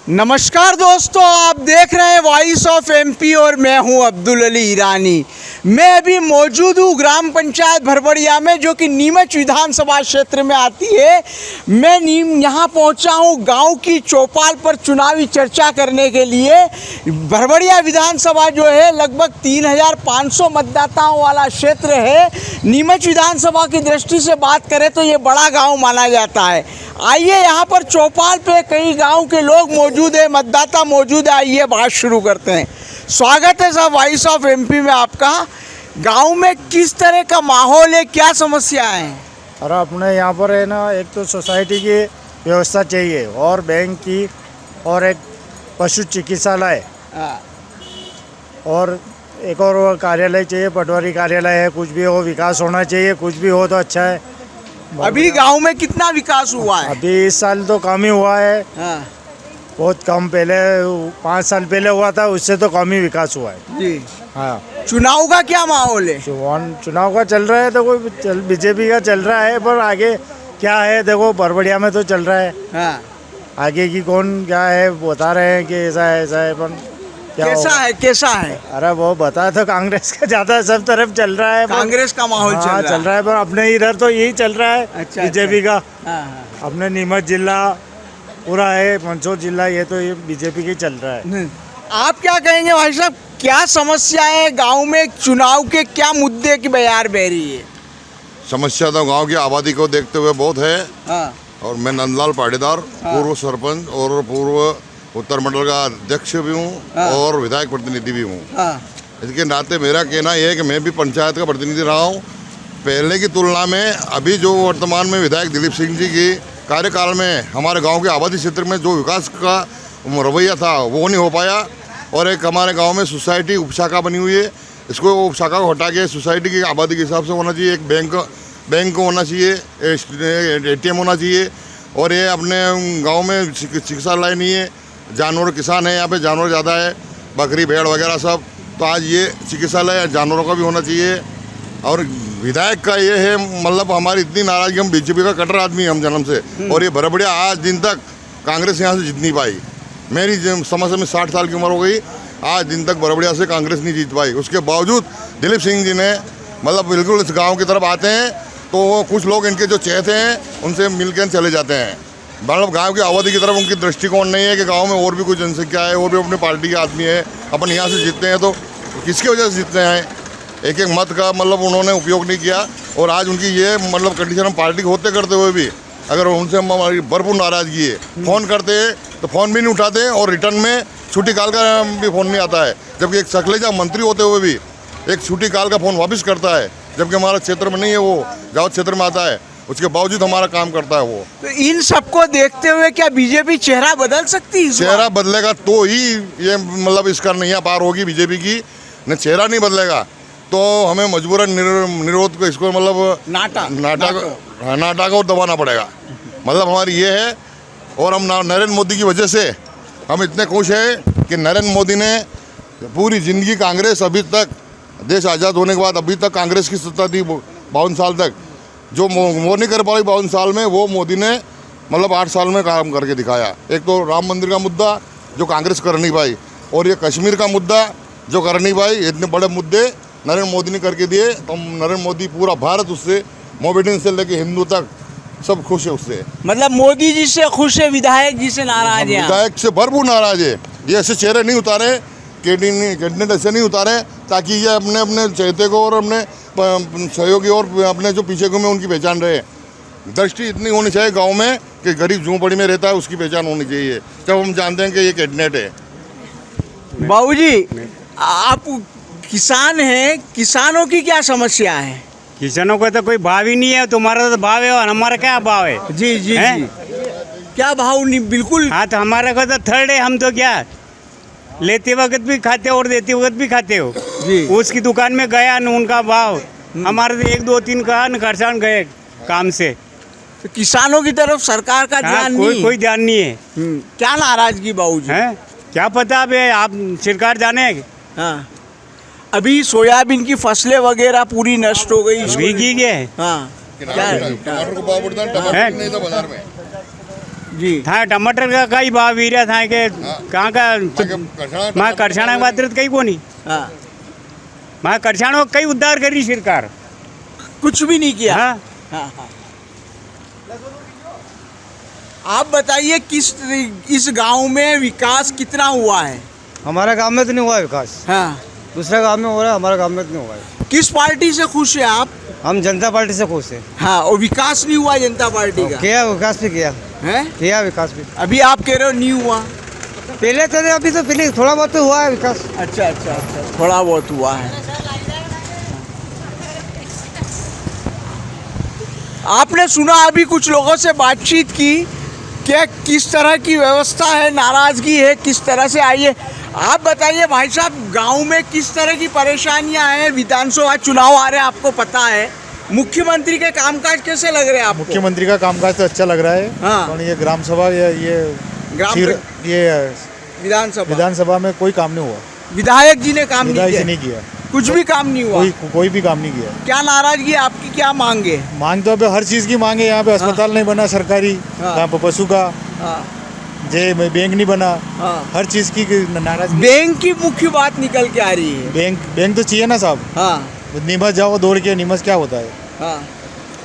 नमस्कार दोस्तों, आप देख रहे हैं वॉइस ऑफ एमपी और मैं हूं अब्दुल अली ईरानी। मैं अभी मौजूद हूं ग्राम पंचायत भरबड़िया में, जो कि नीमच विधानसभा क्षेत्र में आती है। मैं यहां पहुंचा हूं गांव की चौपाल पर चुनावी चर्चा करने के लिए। भरबड़िया विधानसभा जो है लगभग 3500 मतदाताओं वाला क्षेत्र है। नीमच विधानसभा की दृष्टि से बात करें तो ये बड़ा गाँव माना जाता है। आइए, यहाँ पर चौपाल पे कई गांव के लोग मौजूद है, मतदाता मौजूद है। आइए बात शुरू करते हैं। स्वागत है साहब वॉइस ऑफ एमपी में आपका। गांव में किस तरह का माहौल है, क्या समस्याएं हैं? अरे अपने यहाँ पर है ना, एक तो सोसाइटी की व्यवस्था चाहिए और बैंक की और एक पशु चिकित्सालय और एक और कार्यालय चाहिए, पटवारी कार्यालय है। कुछ भी हो, विकास होना चाहिए, कुछ भी हो तो अच्छा है। अभी गांव में कितना विकास हुआ है? अभी इस साल तो कम ही हुआ है, बहुत कम। पहले 5 साल पहले हुआ था, उससे तो कम ही विकास हुआ है जी। हाँ। चुनाव का क्या माहौल है? चुनाव का चल रहा है तो कोई बीजेपी का चल रहा है, पर आगे क्या है देखो, भरबड़िया में तो चल रहा है। आगे की कौन क्या है बता रहे हैं कि ऐसा है, पर कैसा है? अरे वो बता तो कांग्रेस का ज्यादा सब तरफ चल रहा है, कांग्रेस का माहौल चल रहा है। पर अपने इधर तो यही चल रहा है। अच्छा, बीजेपी का हाँ। अपने नीमच जिला पूरा है, मंदसौर जिला, ये तो ये बीजेपी की चल रहा है। आप क्या कहेंगे भाई साहब, क्या समस्या है गांव में? चुनाव के क्या मुद्दे की बयार बह रही है? समस्या तो गांव की आबादी को देखते हुए बहुत है। और मैं नंदलाल पाटीदार, पूर्व सरपंच और पूर्व उत्तर मंडल का अध्यक्ष भी हूँ और विधायक प्रतिनिधि भी हूँ। इसके नाते मेरा कहना यह है कि मैं भी पंचायत का प्रतिनिधि रहा हूँ। पहले की तुलना में अभी जो वर्तमान में विधायक दिलीप सिंह जी की कार्यकाल में हमारे गांव के आबादी क्षेत्र में जो विकास का रवैया था वो नहीं हो पाया। और एक हमारे गांव में सोसाइटी उपशाखा बनी हुई है, इसको उपशाखा को हटा के सोसाइटी की आबादी के हिसाब से होना चाहिए। एक बैंक होना चाहिए, ATM होना चाहिए। और ये अपने गाँव में चिकित्सालय नहीं है। जानवर किसान है, यहाँ पे जानवर ज़्यादा है, बकरी भेड़ वगैरह सब। तो आज ये चिकित्सालय जानवरों का भी होना चाहिए। और विधायक का ये है, मतलब हमारी इतनी नाराज़गी, हम बीजेपी का कट्टर आदमी हम जन्म से, और ये भरबड़िया आज दिन तक कांग्रेस यहाँ से जीत नहीं पाई। मेरी समझ में 60 साल की उम्र हो गई, आज दिन तक भरबड़िया से कांग्रेस नहीं जीत पाई। उसके बावजूद दिलीप सिंह जी ने मतलब बिल्कुल इस गाँव की तरफ आते हैं तो कुछ लोग इनके जो चहेते हैं उनसे मिल कर चले जाते हैं। मतलब गांव की आबादी की तरफ उनकी दृष्टिकोण नहीं है कि गांव में और भी कुछ जनसंख्या है, और भी अपनी पार्टी के आदमी है, अपन यहाँ से जीतते हैं तो किसकी वजह से जीतते हैं। एक एक मत का मतलब उन्होंने उपयोग नहीं किया। और आज उनकी ये मतलब कंडीशन हम पार्टी के होते करते हुए भी अगर उनसे हमारी भरपूर नाराज़गी है। फ़ोन करते हैं तो फ़ोन भी नहीं उठाते, और रिटर्न में छुट्टी काल का भी फ़ोन नहीं आता है। जबकि एक सकलेजा मंत्री होते हुए भी एक छुट्टी काल का फ़ोन वापस करता है, जबकि हमारा क्षेत्र में नहीं है, वो जावत क्षेत्र में आता है। उसके बावजूद हमारा काम करता है वो। तो इन सबको देखते हुए क्या बीजेपी चेहरा बदल सकती है? चेहरा बदलेगा तो ही ये मतलब इसका नैया पार होगी बीजेपी की। न चेहरा नहीं बदलेगा तो हमें मजबूरन निरोध को इसको मतलब नाटा को दबाना पड़ेगा। मतलब हमारी ये है। और हम नरेंद्र मोदी की वजह से हम इतने खुश हैं कि नरेंद्र मोदी ने पूरी ज़िंदगी कांग्रेस, अभी तक देश आज़ाद होने के बाद अभी तक कांग्रेस की सत्ता थी 52 साल तक, जो वो नहीं कर पाई 52 साल में, वो मोदी ने मतलब 8 साल में काम करके दिखाया। एक तो राम मंदिर का मुद्दा जो कांग्रेस कर नहीं पाई, और ये कश्मीर का मुद्दा जो कर नहीं पाई। इतने बड़े मुद्दे नरेंद्र मोदी ने करके दिए। तो नरेंद्र मोदी, पूरा भारत उससे, मोमेडियन से लेके हिंदू तक सब खुश है उससे। मतलब मोदी जी से खुश है, विधायक जी से नाराज है? विधायक से भरपूर नाराज है। ये ऐसे चेहरे नहीं उतारे, कैंडिडेट ऐसे नहीं उतारे ताकि ये अपने अपने चहेते को और अपने सहयोगी और अपने जो पीछे को में उनकी पहचान रहे। दृष्टि इतनी होनी चाहिए गांव में कि गरीब झोंपड़ी में रहता है उसकी पहचान होनी चाहिए, जब हम जानते हैं कि ये कैंडिडेट है। बाबूजी, आप किसान हैं, किसानों की क्या समस्या है? किसानों का तो कोई भाव ही नहीं है। तुम्हारा तो भाव है और हमारा क्या भाव है? जी जी जी, क्या भाव नहीं? बिल्कुल। हाँ, तो हमारा का तो थर्ड है। हम तो क्या लेते वक्त भी खाते हो और देते वक्त भी खाते हो जी। उसकी दुकान में गया न उनका भाव, हमारे तो 1 2 3 का न खर्चान गए काम से। तो किसानों की तरफ सरकार का ध्यान नहीं? कोई ध्यान नहीं है। क्या नाराजगी बाबूजी? हैं, क्या पता अब आप सरकार जाने। हाँ, अभी सोयाबीन की फसलें वगैरह पूरी नष्ट हो गई। भीगी गए। हाँ, क्या टमाटर को भाव बढ़ता है, टमाटर नहीं था बाजार में। जी था टमाटर का कई भाव वीरिया था के कहाँ का मैं करछाणा की बात कई को नहीं हाँ मैं करछाणों कई उद्धार करी सरकार कुछ भी नहीं किया हाँ हाँ हाँ आप बताइए किस इस गांव में विकास कितना हुआ है हमारे गांव में तो नहीं हुआ है विकास, हाँ दूसरे गांव में हो रहा है, हमारे गांव में तो नहीं हुआ है। किस पार्टी से खुश है आप? हम जनता पार्टी से खुश हैं। हाँ और विकास नहीं हुआ जनता पार्टी का किया विकास भी किया, है किया विकास भी। अभी आप कह रहे हो नहीं हुआ। पहले तो नहीं, अभी तो पहले थोड़ा बहुत तो हुआ है विकास। अच्छा अच्छा अच्छा थोड़ा बहुत हुआ है। आपने सुना अभी कुछ लोगों से बातचीत की क्या किस तरह की व्यवस्था है, नाराजगी है किस तरह से आई है। आप बताइए भाई साहब गांव में किस तरह की परेशानियां हैं? विधानसभा चुनाव आ रहे हैं आपको पता है, मुख्यमंत्री के कामकाज कैसे लग रहे हैं आपको? मुख्यमंत्री का कामकाज तो अच्छा लग रहा है। हाँ। और ये ग्राम सभा ये विधानसभा में कोई काम नहीं हुआ। विधायक जी ने काम विधायक जी नहीं नहीं किया, कुछ भी काम नहीं हुआ। कोई भी काम नहीं किया। क्या नाराजगी है आपकी, क्या मांगे? मांग तो अभी हर चीज़ की मांग है। यहाँ पे अस्पताल नहीं बना सरकारी, हाँ। यहाँ पे पशु का हाँ बैंक नहीं बना, हाँ हर चीज़ की नाराजगी। बैंक की मुख्य बात निकल के आ रही है। बैंक तो चाहिए ना साहब। हाँ नीमच जाओ दौड़ के, नीमच क्या होता है। हाँ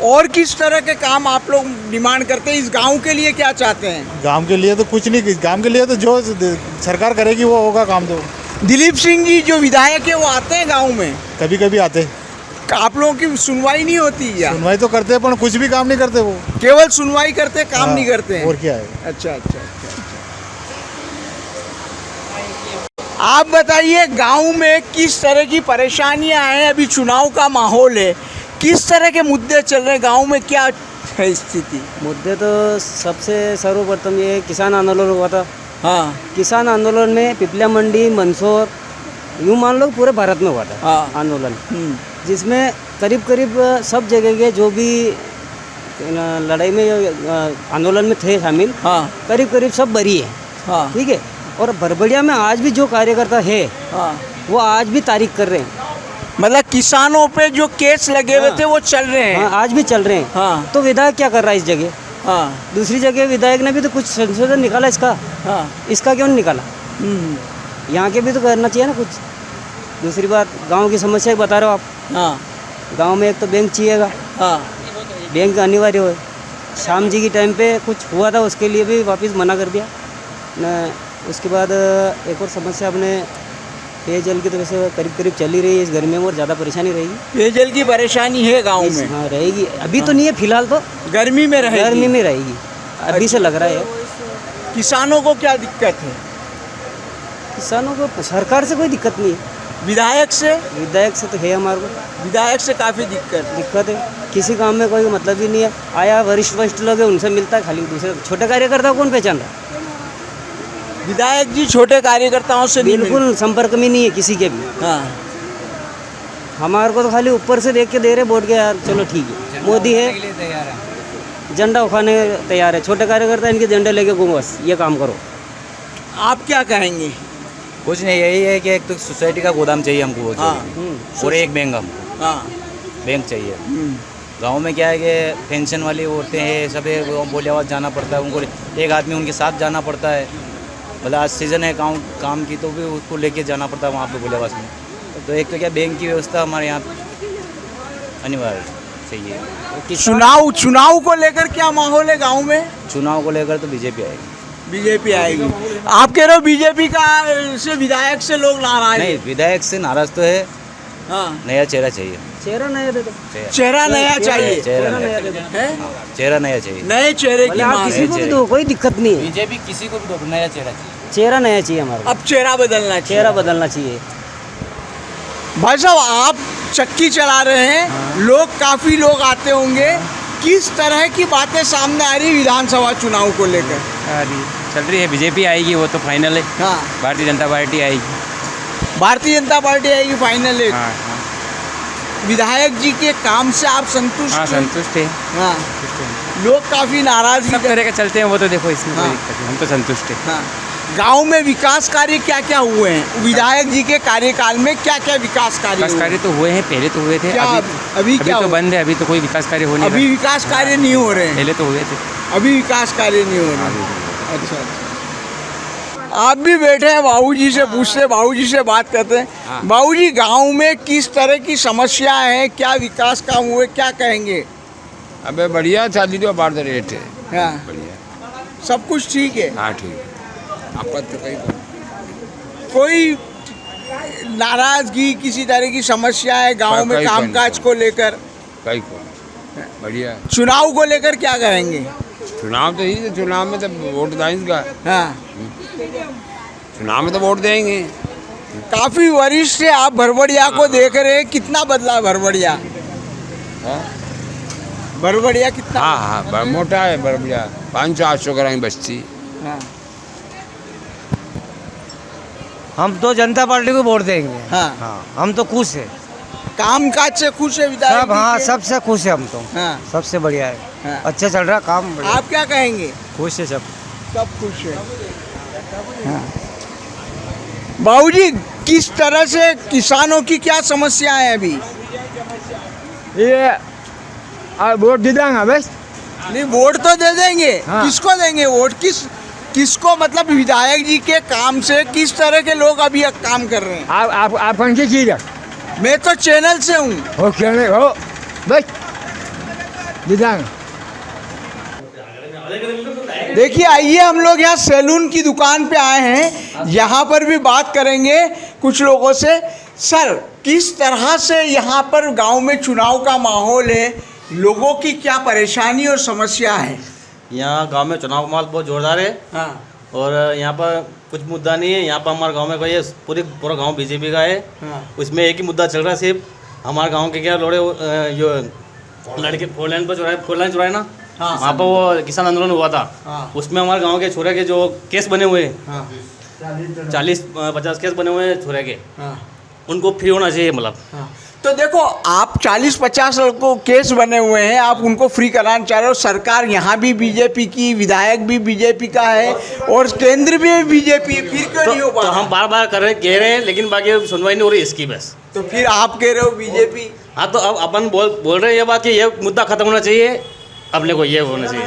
और किस तरह के काम आप लोग डिमांड करते हैं? इस गांव के लिए क्या चाहते हैं? गांव के लिए तो कुछ नहीं, गांव के लिए तो जो सरकार करेगी वो होगा काम। तो दिलीप सिंह जी जो विधायक है वो आते हैं गांव में? कभी कभी आते, आप लोगों की सुनवाई नहीं होती या सुनवाई तो करते हैं पर कुछ भी काम नहीं करते वो। केवल सुनवाई करते हैं, काम हाँ, नहीं करते हैं? और क्या है। अच्छा अच्छा अच्छा आप बताइए गांव में किस तरह की परेशानियां हैं? अभी चुनाव का माहौल है, किस तरह के मुद्दे चल रहे हैं गांव में, क्या है स्थिति? मुद्दे तो सबसे सर्वप्रथम ये किसान आंदोलन हुआ था। हाँ किसान आंदोलन में पिपलिया मंडी, मंदसौर, यूँ मान लो पूरे भारत में हुआ था हाँ। आंदोलन, जिसमें करीब करीब सब जगह के जो भी लड़ाई में आंदोलन में थे शामिल, हाँ करीब करीब सब बरी है। हाँ ठीक है। और बरबड़िया में आज भी जो कार्यकर्ता है हाँ वो आज भी तारीख कर रहे हैं। मतलब किसानों पे जो केस लगे हुए हाँ। थे वो चल रहे हैं। हाँ, आज भी चल रहे हैं। हाँ तो विधायक क्या कर रहा है इस जगह? हाँ दूसरी जगह विधायक ने भी तो कुछ संशोधन निकाला इसका, हाँ इसका क्यों नहीं निकाला? यहाँ के भी तो करना चाहिए ना कुछ। दूसरी बात, गांव की समस्या बता रहे हो आप। हाँ गांव में एक तो बैंक चाहिएगा, हाँ बैंक अनिवार्य हो। शाम जी की टाइम पे कुछ हुआ था, उसके लिए भी वापस मना कर दिया न। उसके बाद एक और समस्या अपने पेयजल की तो वैसे करीब करीब चल ही रही है इस गर्मी में, और ज़्यादा परेशानी रहेगी। पेयजल की परेशानी है गांव में? हाँ रहेगी, अभी तो नहीं है फिलहाल, तो गर्मी में रहेगी। गर्मी में रहेगी, अभी से लग रहा है। किसानों को क्या दिक्कत है? किसानों को सरकार से कोई दिक्कत नहीं है, विधायक से? विधायक से तो है हमारे को विधायक से काफ़ी दिक्कत है। किसी काम में कोई मतलब ही नहीं है। आया वरिष्ठ लोग हैं उनसे मिलता है, खाली दूसरे छोटे कार्यकर्ता कौन पहचान रहा है? विधायक जी छोटे कार्यकर्ताओं से नहीं बिल्कुल संपर्क में नहीं है किसी के भी। हाँ हमारे को तो खाली ऊपर से देख के दे रहे वोट के, यार चलो ठीक है, मोदी है, झंडा उठाने तैयार है। छोटे कार्यकर्ता इनके झंडे लेके घूमो, बस ये काम करो। आप क्या कहेंगे? कुछ नहीं, यही है कि एक तो सोसाइटी का गोदाम चाहिए हमको, वो हाँ चाहिए। और एक बैंक हमको, हाँ बैंक चाहिए। गांव में क्या है कि पेंशन वाली औरतें हैं, सब है, वो बोले आवाज़ जाना पड़ता है उनको, एक आदमी उनके साथ जाना पड़ता है। मतलब आज सीज़न है काम की, तो भी उसको लेके जाना पड़ता है वहाँ पे बोले आवाज़ में। तो एक तो क्या बैंक की व्यवस्था हमारे यहाँ अनिवार्य चाहिए। चुनाव को लेकर क्या माहौल है गांव में? चुनाव को लेकर तो बीजेपी आएगी। बीजेपी आएगी। आप कह रहे हो बीजेपी का से विधायक से लोग नाराज नहीं, हैं? विधायक से नाराज तो है, हाँ नया चेहरा चाहिए। चेहरा नया दे दो, चेहरा नया चाहिए। चेहरा नया दे दो। है? चेहरा नया चाहिए। नए चेहरे की भले आप मांग किसी है। को भी दो, कोई दिक्कत नहीं है। बीजेपी किसी को भी दो, नया चेहरा चाहिए। चेहरा नया चाहिए हमारा, अब चेहरा बदलना चाहिए। चेहरा बदलना चाहिए। भाई साहब आप चक्की चला रहे हैं, लोग काफ़ी लोग आते होंगे, किस तरह की बातें सामने आ रही विधानसभा चुनाव को लेकर? चल रही है, बीजेपी आएगी, वो तो फाइनल है। हाँ भारतीय जनता पार्टी आएगी। भारतीय जनता पार्टी आएगी फाइनल है। हाँ, विधायक जी के काम से आप संतुष्ट हाँ हैं? संतुष्ट है। हाँ लोग काफ़ी नाराज सब तरह के चलते हैं वो तो देखो, इसमें हाँ। कोई दिक्कत नहीं, हम तो संतुष्ट है। हाँ गांव में विकास कार्य क्या क्या हुए हैं विधायक जी के कार्यकाल में? क्या क्या विकास कार्य विकास हुए कार्य तो हुए हैं, पहले तो हुए थे। क्या अभी क्या तो हुआ? बंद है, अभी तो कोई विकास कार्य हो नहीं अभी रहा। विकास कार्य नहीं हो रहे हैं? पहले तो हुए थे। अभी विकास कार्य नहीं हो रहे हैं। अच्छा अच्छा। आप भी बैठे हैं, बाबूजी से पूछते, बाबूजी से बात करते हैं। बाबूजी, गांव में किस तरह की समस्याएं हैं, क्या विकास काम हुए, क्या कहेंगे? अबे बढ़िया, 40 रुपये बाढ़ रेट है। हाँ, बढ़िया, सब कुछ ठीक है? हाँ ठीक है। आपत्ति कोई नाराजगी, किसी तरह की समस्या है गांव में कहीं कामकाज को लेकर? कई को बढ़िया। चुनाव को लेकर क्या कहेंगे? चुनाव तो ही, चुनाव में तो वोट देंगे। हाँ, चुनाव में तो वोट देंगे। काफी वरिष्ठ से आप भरबड़िया को देख रहे हैं, कितना बदला भरबड़िया? भरबड़िया कितना? हाँ हाँ, मोटा है बढ़िया। 500-800 ग्राम बस्ती। हाँ, हम तो जनता पार्टी को वोट देंगे। हाँ। हम तो खुश है, काम काज से खुश है विधायक सब। जी हाँ, के? सबसे खुश है हम तो। हाँ, सबसे बढ़िया है, हाँ। अच्छा चल रहा काम, बढ़िया। आप क्या कहेंगे? खुश है सब। सब खुश है। हाँ। बाबूजी, किस तरह से किसानों की क्या समस्याएं हैं अभी? ये वोट दे देंगे बस। नहीं, वोट तो दे देंगे। हाँ। किसको देंगे वोट? किसको, मतलब विधायक जी के काम से किस तरह के लोग अभी काम कर रहे हैं? आप कौन सी चीज है? मैं तो चैनल से हूँ। हो खेलने हो बस दे देंगे। देखिए, आइए हम लोग यहाँ सैलून की दुकान पे आए हैं, यहाँ पर भी बात करेंगे कुछ लोगों से। सर, किस तरह से यहाँ पर गांव में चुनाव का माहौल है, लोगों की क्या परेशानी और समस्या है? यहाँ गांव में चुनाव का माहौल बहुत जोरदार है। हाँ, और यहाँ पर कुछ मुद्दा नहीं है। यहाँ पर हमारे गांव में कोई है, पूरा गांव बीजेपी का है। हाँ। उसमें एक ही मुद्दा चल रहा है सिर्फ, हमारे गांव के क्या लोड़े जो लड़के 4 लाइन पर चुराए ना। हाँ, वहाँ पर वो किसान आंदोलन हुआ था। हाँ। उसमें हमारे गांव के छोरे के जो केस बने हुए हैं, हाँ, 40-50 केस बने हुए हैं छोरे के, हाँ, उनको फ्री होना चाहिए। मतलब हाँ। तो देखो, आप 40-50 को केस बने हुए हैं, आप उनको फ्री कराना चाह रहे हो। सरकार यहाँ भी बीजेपी की, विधायक भी बीजेपी का है और केंद्र भी बीजेपी है, फिर क्यों नहीं हो पा तो रहा? हम बार बार कह रहे हैं, लेकिन बाकी सुनवाई नहीं हो रही इसकी बस। तो फिर आप कह रहे हो बीजेपी? हाँ, तो अब अपन बोल रहे हैं ये बात कि ये मुद्दा खत्म होना चाहिए, अपने को ये होना चाहिए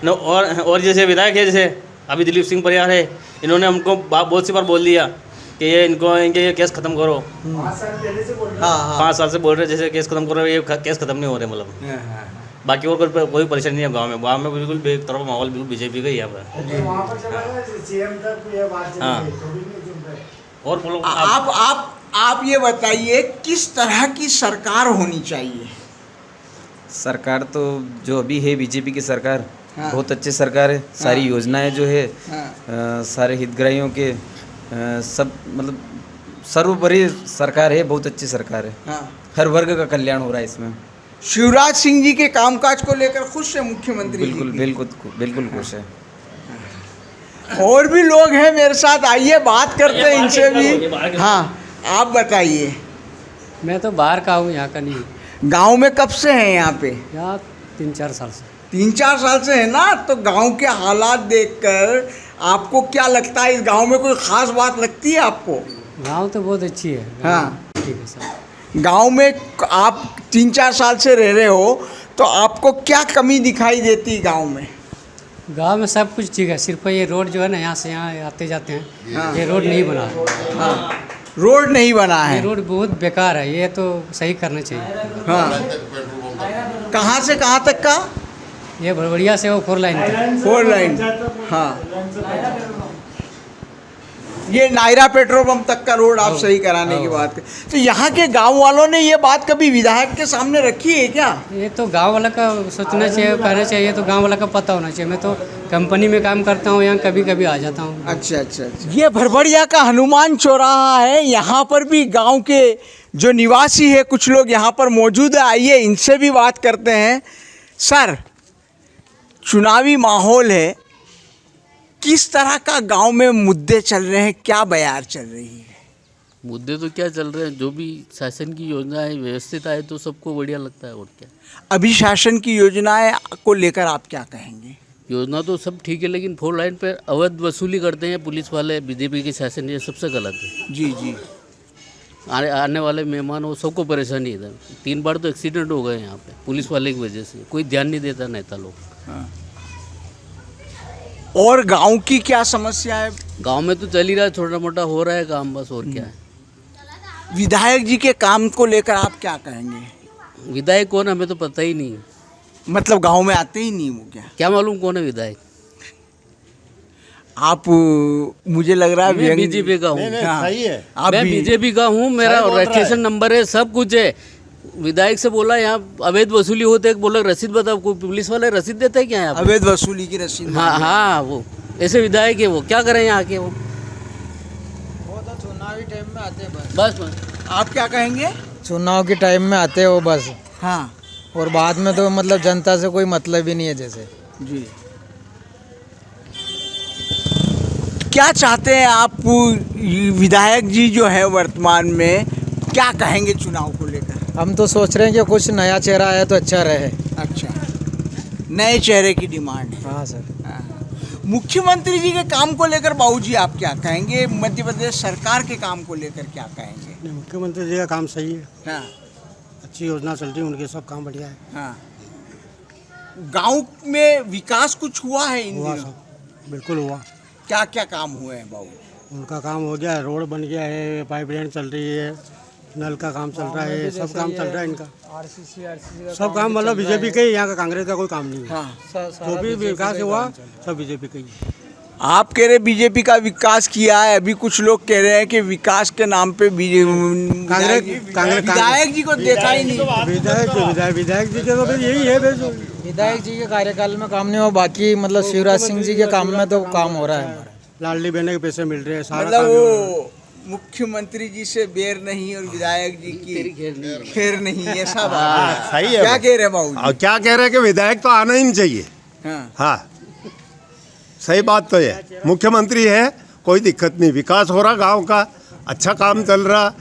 न। और जैसे विधायक है, जैसे अभी दिलीप सिंह परियार है, इन्होंने हमको बहुत सी बार बोल दिया कि इनके ये केस खत्म करो। हाँ, 5 साल से बोल रहे जैसे केस खत्म करो, ये केस खत्म नहीं हो रहे। मतलब बाकी और कोई परेशानी नहीं है गाँव में बिल्कुल एक तरफ माहौल बिल्कुल बीजेपी का ही है यहाँ पर। हाँ, और बोलो आप ये बताइए, किस तरह की सरकार होनी चाहिए? सरकार तो जो अभी है बीजेपी की सरकार, हाँ। बहुत अच्छी सरकार है। सारी योजनाएं जो है, हाँ। सारे हितग्राहियों के सब, मतलब सर्वोपरि सरकार है, बहुत अच्छी सरकार है। हाँ। हर वर्ग का कल्याण हो रहा है इसमें। शिवराज सिंह जी के कामकाज को लेकर खुश है मुख्यमंत्री जी? बिल्कुल खुश है। और भी लोग हैं मेरे साथ, आइए बात करते हैं इनसे भी। हाँ, आप बताइए। मैं तो बाहर का हूँ, यहाँ का नहीं। गांव में कब से हैं यहाँ पे? यहाँ 3-4 साल से। 3-4 साल से है ना। तो गांव के हालात देखकर आपको क्या लगता है? इस गांव में कोई खास बात लगती है आपको? गांव तो बहुत अच्छी है। हाँ, ठीक है सर। गांव में आप 3-4 साल से रह रहे हो, तो आपको क्या कमी दिखाई देती है गांव में? गांव में सब कुछ ठीक है, सिर्फ ये रोड जो है ना, यहाँ से यहाँ आते जाते हैं। हाँ। ये रोड नहीं बना। हाँ, रोड नहीं बना है। ये रोड बहुत बेकार है, ये तो सही करना चाहिए। हाँ, कहाँ से कहाँ तक का? ये भरबड़िया से वो 4 लाइन तक। 4 लाइन। हाँ, ये नायरा पेट्रोल पंप तक का रोड आप सही कराने की बात कर। तो यहाँ के गांव वालों ने ये बात कभी विधायक के सामने रखी है क्या? ये तो गांव वाला का सोचना चाहिए, कहना चाहिए, तो गांव वाला का पता होना चाहिए। मैं तो कंपनी में काम करता हूँ, यहाँ कभी कभी आ जाता हूँ। अच्छा अच्छा अच्छा। ये भरबड़िया का हनुमान चौराहा है, यहाँ पर भी गांव के जो निवासी है कुछ लोग यहाँ पर मौजूद है। आइए इनसे भी बात करते हैं। सर, चुनावी माहौल है, किस तरह का गांव में मुद्दे चल रहे हैं, क्या बयार चल रही है? मुद्दे तो क्या चल रहे हैं, जो भी शासन की योजना है व्यवस्थित आए तो सबको बढ़िया लगता है। और क्या अभी शासन की योजनाएं को लेकर आप क्या कहेंगे? योजना तो सब ठीक है, लेकिन 4 लाइन पे अवैध वसूली करते हैं पुलिस वाले, बीजेपी के शासन, ये सबसे गलत है। जी जी। आने वाले मेहमान हो सबको परेशानी है इधर। 3 बार तो एक्सीडेंट हो गए यहाँ पे पुलिस वाले की वजह से, कोई ध्यान नहीं देता नेता लोग। और गांव की क्या समस्या है? गांव में तो चल ही रहा है, छोटा मोटा हो रहा है काम, बस और क्या है। विधायक जी के काम को लेकर आप क्या कहेंगे? विधायक कौन हमें तो पता ही नहीं, मतलब गांव में आते ही नहीं वो क्या मालूम कौन है विधायक। आप मुझे लग रहा है मैं बीजेपी का हूँ। सही है। मैं बीजेपी का हूँ, मेरा रजिस्ट्रेशन नंबर है, सब कुछ है। विधायक से बोला यहाँ अवैध वसूली होते है, बोला रसीद बताओ, कोई पुलिस वाले रसीद देता है क्या यहाँ पे? अवैध वसूली की रसीद? हाँ, वो ऐसे विधायक है, वो क्या करें यहाँ आके? वो तो चुनावी टाइम में आते हैं बस। आप क्या कहेंगे? चुनाव के टाइम में आते हो बस। हाँ। और बाद में तो मतलब जनता से कोई मतलब ही नहीं है जैसे। जी। क्या चाहते हैं आप? विधायक जी जो है वर्तमान में, क्या कहेंगे चुनाव को लेकर? हम तो सोच रहे हैं कि कुछ नया चेहरा आया तो अच्छा रहे। अच्छा, नए चेहरे की डिमांड है। हाँ सर। मुख्यमंत्री जी के काम को लेकर बाबूजी आप क्या कहेंगे? मध्य प्रदेश सरकार के काम को लेकर क्या कहेंगे? मुख्यमंत्री जी का काम सही है। हाँ। अच्छी योजना चल रही है, उनके सब काम बढ़िया है। हाँ। गांव में विकास कुछ हुआ है इन दिनों? बिल्कुल हुआ। क्या क्या काम हुए हैं बाबू? उनका काम हो गया, रोड बन गया है, पाइपलाइन चल रही है, नल का काम चल रहा है, सब काम चल रहा है इनका। आरसीसी सब काम मतलब बीजेपी का ही, यहाँ का कांग्रेस का कोई काम नहीं है। हाँ। जो भी विकास हुआ सब बीजेपी का ही है। आप कह रहे बीजेपी का विकास किया है, अभी कुछ लोग कह रहे हैं कि विकास के नाम पे विधायक जी को देखा ही नहीं। विधायक जी के तो फिर यही है, विधायक जी के कार्यकाल में काम नहीं हो, बाकी मतलब शिवराज सिंह जी के काम में तो काम हो रहा है। लाडली बहन के पैसे मिल रहे हैं, सारा मतलब वो मुख्यमंत्री जी से बेर नहीं और विधायक जी की खेर नहीं, ऐसा बात है। सही है। क्या कह रहे बाबू? और क्या कह रहे हैं कि विधायक तो आना ही नहीं चाहिए। हाँ, सही बात तो है। मुख्यमंत्री है, कोई दिक्कत नहीं, विकास हो रहा गांव का, अच्छा काम चल रहा,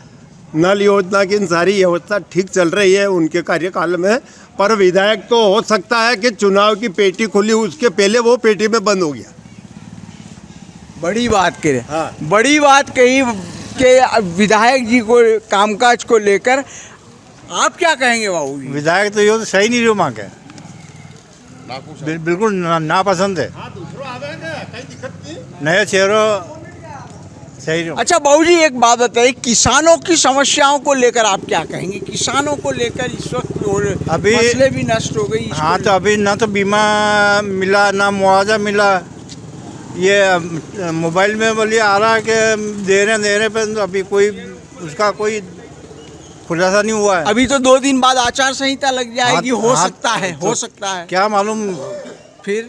नल योजना की सारी व्यवस्था ठीक चल रही है उनके कार्यकाल में। पर विधायक तो हो सकता है कि चुनाव की पेटी खुली उसके पहले वो पेटी में बंद हो गया। बड़ी बात कह रहे। हाँ। बड़ी बात कही कि विधायक जी को कामकाज को लेकर आप क्या कहेंगे बाबू? विधायक तो ये तो सही नहीं जो मांगे, बिल्कुल ना पसंद है। नए चेहरों सही। अच्छा बाबूजी, एक बात बताइए, किसानों की समस्याओं को लेकर आप क्या कहेंगे? किसानों को लेकर इस वक्त और अभी फसलें भी नष्ट हो गई। हाँ, तो अभी ना तो बीमा मिला ना मुआवजा मिला। ये मोबाइल में बोलिए आ रहा है कि दे रहे पर अभी कोई उसका कोई खुलासा नहीं हुआ है। अभी तो 2 दिन बाद आचार संहिता लग जाएगी। हो सकता है, हो सकता है, क्या मालूम। फिर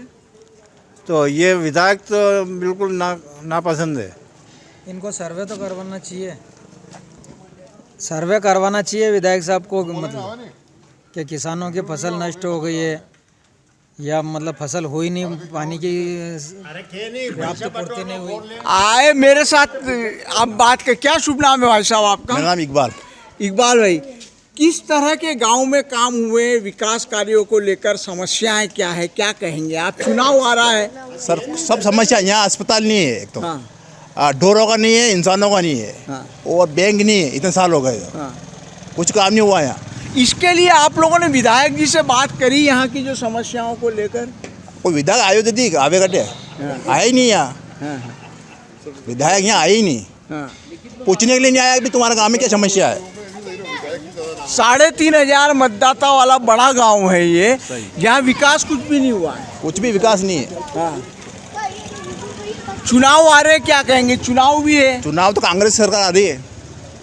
तो ये विधायक तो बिल्कुल ना पसंद है। इनको सर्वे तो करवाना चाहिए, सर्वे करवाना चाहिए विधायक साहब को, मतलब कि किसानों की फसल नष्ट हो गई है या मतलब फसल हुई नहीं, पानी की पर्याप्त पूर्ति नहीं हुई। आए मेरे साथ आप बात कर। क्या शुभ नाम है भाई साहब आपका? मेरा नाम इकबाल। इकबाल भाई, किस तरह के गांव में काम हुए, विकास कार्यों को लेकर समस्याएं क्या है, क्या कहेंगे आप? चुनाव आ रहा है सर, सब समस्या यहाँ अस्पताल नहीं है, एक तो हाँ। ढोरों का नहीं है, इंसानों का नहीं है। हाँ। और बैंक नहीं है, इतने साल हो गए। हाँ। कुछ काम नहीं हुआ यहाँ। इसके लिए आप लोगों ने विधायक जी से बात करी यहाँ की जो समस्याओं को लेकर? कोई विधायक आयो दीदी आवे कटे आया ही नहीं यहाँ। विधायक यहाँ आए ही नहीं, पूछने के लिए नहीं आया कि तुम्हारे गाँव में क्या समस्या है। 3,500 मतदाता वाला बड़ा गांव है ये, जहाँ विकास कुछ भी नहीं हुआ है। कुछ भी विकास नहीं है। हाँ। चुनाव आ रहे, क्या कहेंगे? चुनाव भी है। चुनाव तो कांग्रेस सरकार आ रही है।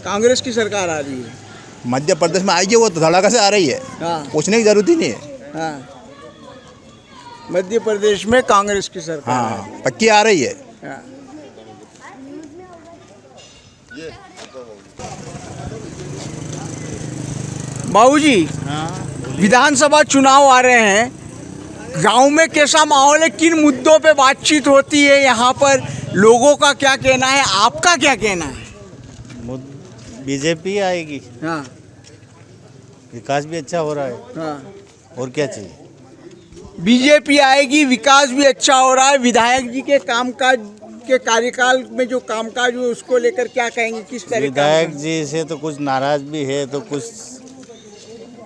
कांग्रेस की सरकार आ रही है। मध्य प्रदेश में आएगी, वो तो धड़ाका से आ रही है। हाँ। पूछने की जरूरत ही नहीं है। हाँ। मध्य प्रदेश में कांग्रेस की सरकार। हाँ, पक्की आ रही है। हाँ। बाबूजी, विधानसभा चुनाव आ रहे हैं, गांव में कैसा माहौल है? किन मुद्दों पे बातचीत होती है यहाँ पर? लोगों का क्या कहना है, आपका क्या कहना है? बीजेपी आएगी। हाँ। विकास भी अच्छा हो रहा है। हाँ। और क्या चाहिए? बीजेपी आएगी, विकास भी अच्छा हो रहा है, विधायक जी के कामकाज के कार्यकाल में जो कामकाज हुए उसको लेकर क्या कहेंगे, किस तरह? विधायक जी से तो कुछ नाराज भी है, तो कुछ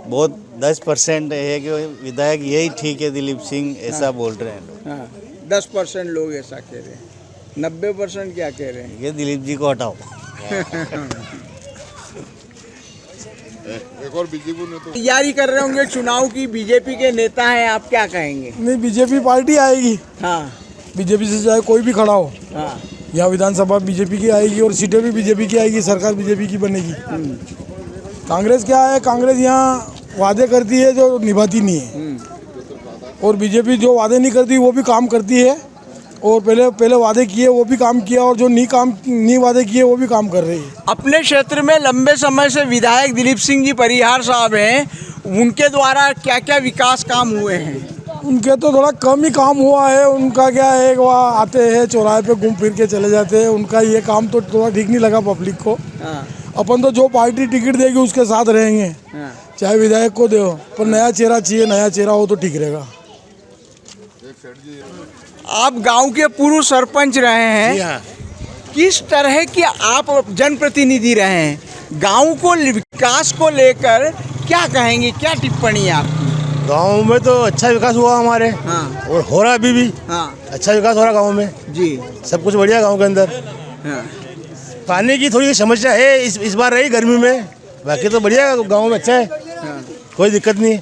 बहुत 10% है कि विधायक यही ठीक है दिलीप सिंह, ऐसा बोल रहे हैं लोग। हाँ, 10% लोग ऐसा कह रहे हैं, 90% क्या कह रहे हैं? ये दिलीप जी को हटाओ। एक और बीजेपी ने तो तैयारी कर रहे होंगे चुनाव की, बीजेपी के नेता हैं, आप क्या कहेंगे? नहीं, बीजेपी पार्टी आएगी, हाँ बीजेपी से चाहे कोई भी खड़ा हो, हाँ यहाँ विधानसभा बीजेपी की आएगी और सीटें भी बीजेपी की आएगी, सरकार बीजेपी की बनेगी। कांग्रेस क्या है, कांग्रेस यहाँ वादे करती है जो निभाती नहीं है, और बीजेपी जो वादे नहीं करती वो भी काम करती है, और पहले वादे किए वो भी काम किया, और जो नहीं वादे किए वो भी काम कर रही है। अपने क्षेत्र में लंबे समय से विधायक दिलीप सिंह जी परिहार साहब हैं, उनके द्वारा क्या क्या विकास काम हुए हैं? उनके तो थोड़ा कम ही काम हुआ है। उनका क्या है, वो आते हैं चौराहे पे घूम फिर के चले जाते हैं, उनका ये काम तो थोड़ा ठीक नहीं लगा पब्लिक को। अपन तो जो पार्टी टिकट देगी उसके साथ रहेंगे, चाहे विधायक को दो, पर नया चेहरा चाहिए, नया चेहरा हो तो ठीक रहेगा। आप गांव के पूर्व सरपंच रहे हैं, किस तरह की आप जनप्रतिनिधि रहे हैं, गांव को विकास को लेकर क्या कहेंगे, क्या टिप्पणी है आपकी? गांव में तो अच्छा विकास हुआ हमारे, और हो रहा अभी भी। अच्छा विकास हो रहा गांव में जी, सब कुछ बढ़िया गांव के अंदर। पानी की थोड़ी समस्या है इस बार रही गर्मी में, बाकी तो बढ़िया गांव में अच्छा है, कोई दिक्कत नहीं।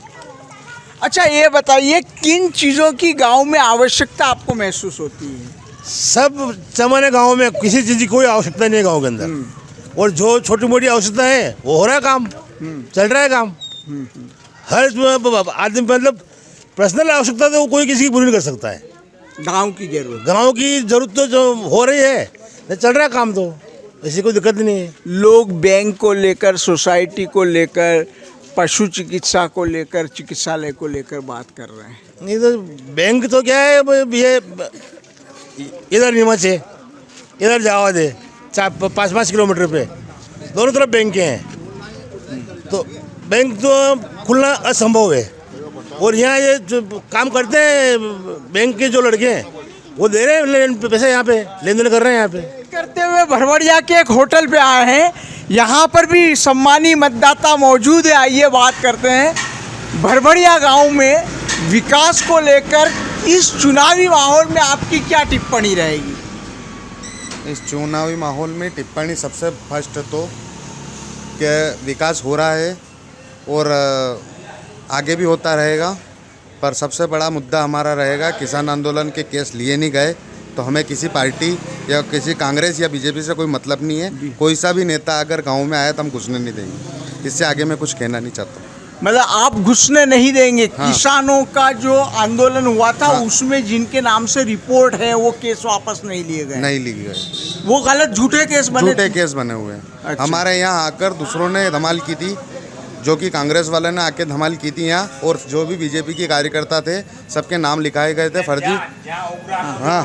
अच्छा ये बताइए, किन चीज़ों की गांव में आवश्यकता आपको महसूस होती है? सब सामान्य गांव में किसी चीज़ की कोई आवश्यकता नहीं है गांव के अंदर, और जो छोटी मोटी आवश्यकता है वो हो रहा है, काम चल रहा है काम। हर आदमी मतलब पर्सनल आवश्यकता तो कोई किसी की पूरी नहीं कर सकता है। गांव की जरूरत तो जो हो रही है, चल रहा है काम, तो ऐसी कोई दिक्कत नहीं है। लोग बैंक को लेकर, सोसाइटी को लेकर, पशु चिकित्सा को लेकर, चिकित्सालय को लेकर बात कर रहे हैं। नहीं तो बैंक तो क्या है, ये इधर नीमच है, इधर जावा दे 5-5 किलोमीटर पे दोनों तरफ बैंक हैं, तो बैंक तो खुलना असंभव है। और यहाँ ये जो काम करते हैं बैंक के जो लड़के हैं, वो दे रहे हैं पैसे, यहाँ पे लेन देन कर रहे हैं। यहाँ पे करते हुए भरवड़िया के एक होटल पे आए हैं, यहाँ पर भी सम्मानी मतदाता मौजूद है, आइए बात करते हैं। भरवड़िया गांव में विकास को लेकर इस चुनावी माहौल में आपकी क्या टिप्पणी रहेगी? इस चुनावी माहौल में टिप्पणी सबसे फर्स्ट तो कि विकास हो रहा है और आगे भी होता रहेगा, पर सबसे बड़ा मुद्दा हमारा रहेगा किसान आंदोलन के केस लिए नहीं गए, तो हमें किसी पार्टी या किसी कांग्रेस या बीजेपी से कोई मतलब नहीं है। कोई सा भी नेता अगर गांव में आया तो हम घुसने नहीं देंगे। इससे आगे मैं कुछ कहना नहीं चाहता। मतलब आप घुसने नहीं देंगे? हाँ। किसानों का जो आंदोलन हुआ था, हाँ, उसमें जिनके नाम से रिपोर्ट है वो केस वापस नहीं लिए गए? नहीं लिए गए, वो गलत झूठे केस बने हुए हैं। अच्छा। हमारे यहाँ आकर दूसरों ने धमाल की थी, जो कि कांग्रेस वाले ने आके धमाल की थी यहाँ, और जो भी बीजेपी के कार्यकर्ता थे सबके नाम लिखाए गए थे फर्जी। हाँ,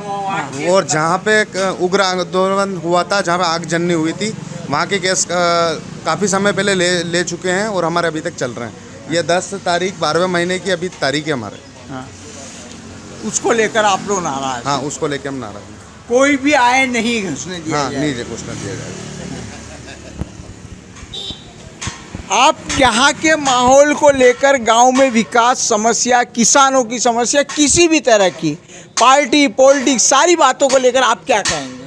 और जहाँ पे उग्र आंदोलन हुआ था, जहाँ पे आगजनी हुई थी, वहाँ के केस काफ़ी समय पहले ले चुके हैं और हमारे अभी तक चल रहे हैं। ये 10 तारीख 12वें महीने की अभी तारीख है हमारे। हाँ। उसको लेकर आप लोग नाराज? हाँ, उसको लेकर हम नाराज हैं। कोई भी आए नहीं घुसने दिया? हाँ, नहीं घुसने दिया जाएगा। आप यहाँ के माहौल को लेकर, गांव में विकास समस्या, किसानों की समस्या, किसी भी तरह की पार्टी पॉलिटिक्स, सारी बातों को लेकर आप क्या कहेंगे?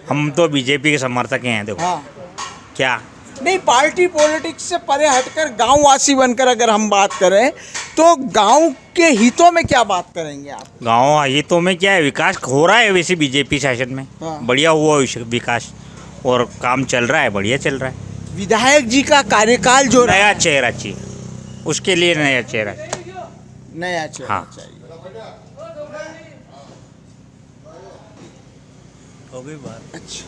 हम तो बीजेपी के समर्थक हैं। देखो, हाँ, क्या नहीं, पार्टी पॉलिटिक्स से परे हटकर गांववासी बनकर अगर हम बात करें तो गांव के हितों में क्या बात करेंगे आप? गांव हितों में क्या है, विकास हो रहा है वैसे बीजेपी शासन में। हाँ। बढ़िया हुआ विकास, और काम चल रहा है, बढ़िया चल रहा है। विधायक जी का कार्यकाल जो नया चेहरा चाहिए, उसके लिए नया चेहरा हाँ चाहिए। हो गई बात। अच्छा,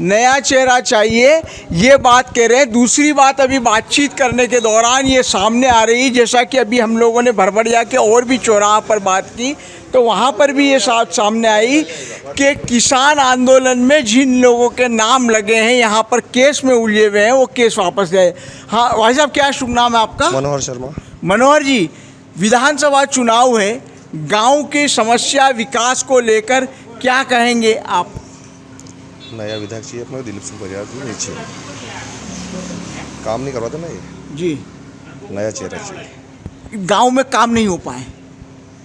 नया चेहरा चाहिए, ये बात कह रहे हैं। दूसरी बात, अभी बातचीत करने के दौरान ये सामने आ रही, जैसा कि अभी हम लोगों ने भरभड़िया के और भी चौराहा पर बात की, तो वहाँ पर भी ये सामने आई कि किसान आंदोलन में जिन लोगों के नाम लगे हैं, यहाँ पर केस में उलझे हुए हैं, वो केस वापस गए। हाँ भाई साहब, क्या शुभ नाम है आपका? मनोहर शर्मा। मनोहर जी, विधानसभा चुनाव है, गांव की समस्या विकास को लेकर क्या कहेंगे आप? नया विधायक चाहिए अपने दिलीप सिंह परिहार जी, नहीं चाहिए, काम नहीं करवाते ना ये जी। नया चेहरा चाहिए। गांव में काम नहीं हो पाए,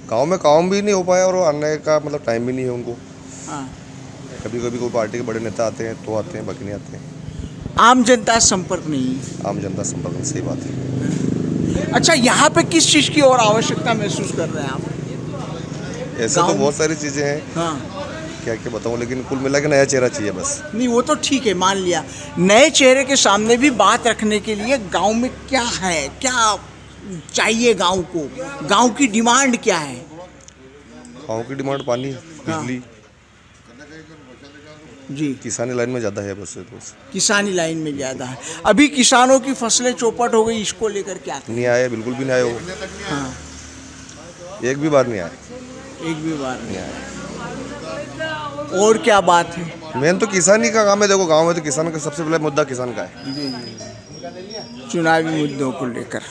गांव में काम भी नहीं हो पाया और आने का मतलब टाइम भी नहीं है उनको। हाँ। कभी कभी कोई पार्टी के बड़े नेता आते हैं तो आते हैं, बाकी नहीं आते हैं। आम जनता से संपर्क नहीं, आम जनता संपर्क में, सही बात है। अच्छा, यहाँ पे किस चीज़ की और आवश्यकता महसूस कर रहे हैं आप? ऐसे तो बहुत सारी चीज़ें हैं, हाँ, क्या क्या बताऊँ, लेकिन कुल मिला के नया चेहरा चाहिए बस। नहीं वो तो ठीक है, मान लिया। नए चेहरे के सामने भी बात रखने के लिए गांव में क्या है, क्या चाहिए गांव को, गांव की डिमांड क्या है? गाँव की डिमांड पानी, बिजली, जी। किसानी लाइन में ज़्यादा है बस। किसानी लाइन में ज़्यादा है। अभी किसानों की फसलें चौपट हो गई, इसको लेकर क्या? नहीं आए, बिल्कुल भी नहीं आए वो। हाँ, एक भी बार नहीं आए, एक भी बार नहीं आए। और क्या बात है? मेन तो किसानी का काम है। देखो गांव में तो किसान का सबसे पहले मुद्दा किसान का है। जी जी। चुनावी मुद्दों को लेकर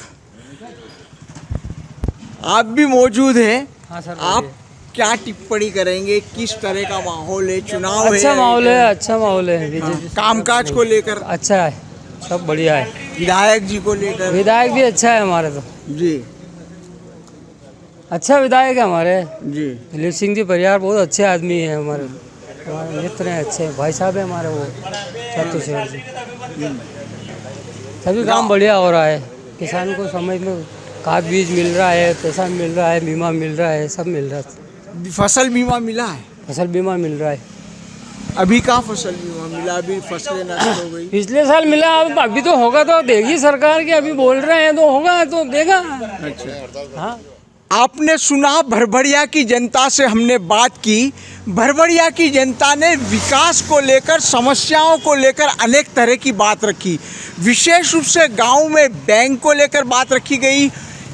आप भी मौजूद हैं। हाँ सर, आप क्या टिप्पणी करेंगे? किस तरह का माहौल है? चुनाव है, अच्छा माहौल है, अच्छा माहौल है। हाँ, कामकाज को लेकर अच्छा है, सब बढ़िया है। विधायक जी को लेकर? विधायक भी अच्छा है हमारे तो जी, अच्छा विधायक है हमारे जी। दिलीप सिंह जी परिहार बहुत अच्छे आदमी है, हमारे मित्र हैं, अच्छे भाई साहब है हमारे वो छत्तू शहर से। सभी काम बढ़िया हो रहा है, किसान को समय में खाद बीज मिल रहा है, पैसा मिल रहा है, बीमा मिल रहा है, सब मिल रहा है। फसल बीमा मिला है? फसल बीमा मिल रहा है। अभी कहाँ फसल बीमा मिला? अभी फसलें नष्ट हो गई। पिछले साल मिला, अभी तो होगा तो देगी सरकार की, अभी बोल रहे हैं तो होगा तो देगा। अच्छा, हाँ। आपने सुना, भरभड़िया की जनता से हमने बात की। भरभड़िया की जनता ने विकास को लेकर, समस्याओं को लेकर अनेक तरह की बात रखी। विशेष रूप से गांव में बैंक को लेकर बात रखी गई,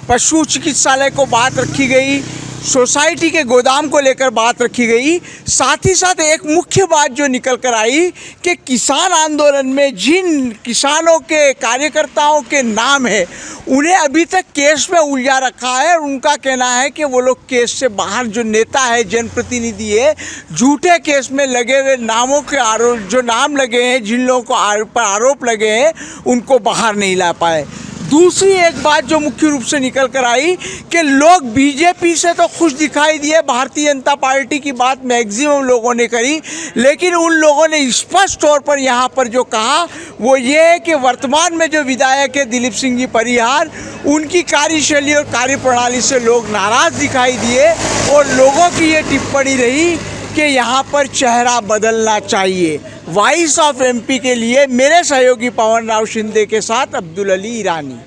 पशु चिकित्सालय को बात रखी गई, सोसाइटी के गोदाम को लेकर बात रखी गई। साथ ही साथ एक मुख्य बात जो निकल कर आई कि किसान आंदोलन में जिन किसानों के कार्यकर्ताओं के नाम है, उन्हें अभी तक केस में उलझा रखा है। और उनका कहना है कि वो लोग केस से बाहर, जो नेता है, जनप्रतिनिधि है, झूठे केस में लगे हुए नामों के आरोप, जो नाम लगे हैं, जिन लोगों को पर आरोप लगे हैं, उनको बाहर नहीं ला पाए। दूसरी एक बात जो मुख्य रूप से निकल कर आई कि लोग बीजेपी से तो खुश दिखाई दिए, भारतीय जनता पार्टी की बात मैक्सिमम लोगों ने करी, लेकिन उन लोगों ने स्पष्ट तौर पर यहाँ पर जो कहा वो ये है कि वर्तमान में जो विधायक है दिलीप सिंह जी परिहार, उनकी कार्यशैली और कार्यप्रणाली से लोग नाराज़ दिखाई दिए। और लोगों की ये टिप्पणी रही कि यहाँ पर चेहरा बदलना चाहिए। वॉइस ऑफ एमपी के लिए मेरे सहयोगी पवन राव शिंदे के साथ अब्दुल अली ईरानी।